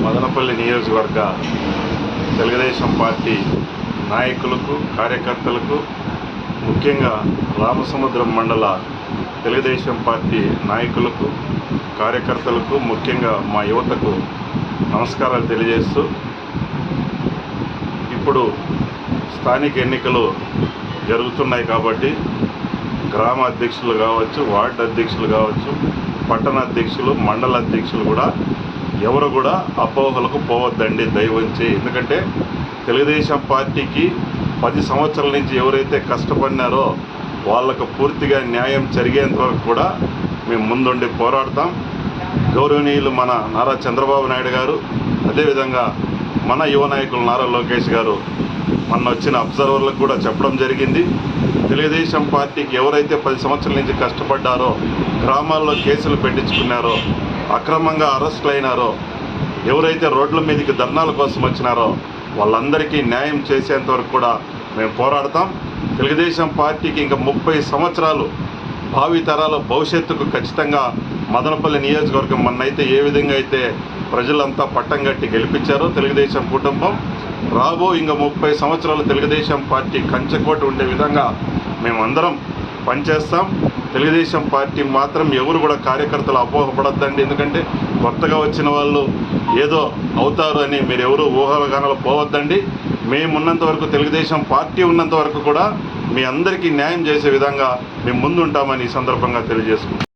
మదనపల్లి నియోజకవర్గ తెలుగుదేశం పార్టీ నాయకులకు, కార్యకర్తలకు, ముఖ్యంగా రామసముద్రం మండల తెలుగుదేశం పార్టీ నాయకులకు, కార్యకర్తలకు, ముఖ్యంగా మా యువతకు నమస్కారాలు తెలియజేస్తూ, ఇప్పుడు స్థానిక ఎన్నికలు జరుగుతున్నాయి కాబట్టి గ్రామ అధ్యక్షులు కావచ్చు, వార్డు అధ్యక్షులు కావచ్చు, పట్టణ అధ్యక్షులు, మండల అధ్యక్షులు కూడా ఎవరు కూడా అపోహలకు పోవద్దండి దయవంచి. ఎందుకంటే తెలుగుదేశం పార్టీకి 10 సంవత్సరాల నుంచి ఎవరైతే కష్టపడినారో వాళ్ళకు పూర్తిగా న్యాయం జరిగేంత వరకు కూడా మేము ముందుండి పోరాడతాం. గౌరవనీయులు మన నారా చంద్రబాబు నాయుడు గారు, అదేవిధంగా మన యువ నాయకులు నారా లోకేష్ గారు మొన్న వచ్చిన అబ్జర్వర్లకు కూడా చెప్పడం జరిగింది. తెలుగుదేశం పార్టీకి ఎవరైతే 10 సంవత్సరాల నుంచి కష్టపడ్డారో, గ్రామాల్లో కేసులు పెట్టించుకున్నారో, అక్రమంగా అరెస్టులు అయినారో, ఎవరైతే రోడ్ల మీదకి ధర్నాల కోసం వచ్చినారో వాళ్ళందరికీ న్యాయం చేసేంత వరకు కూడా మేము పోరాడతాం. తెలుగుదేశం పార్టీకి ఇంకా 30 సంవత్సరాలు భావితరాల భవిష్యత్తుకు ఖచ్చితంగా మదనపల్లి నియోజకవర్గం మొన్నైతే ఏ విధంగా అయితే ప్రజలంతా పట్టం కట్టి గెలిపించారో తెలుగుదేశం కుటుంబం, ఇంకా 30 సంవత్సరాలు తెలుగుదేశం పార్టీ కంచెకోట ఉండే విధంగా మేమందరం పనిచేస్తాం. తెలుగుదేశం పార్టీ మాత్రం ఎవరు కూడా కార్యకర్తలు అపోహపడద్దండి. ఎందుకంటే కొత్తగా వచ్చిన వాళ్ళు ఏదో అవుతారు అని మీరు ఎవరు ఊహాగానాలు పోవద్దండి. మేమున్నంత వరకు, తెలుగుదేశం పార్టీ ఉన్నంత వరకు కూడా మీ అందరికీ న్యాయం చేసే విధంగా మేము ముందుంటామని ఈ సందర్భంగా తెలియజేసుకుంటాం.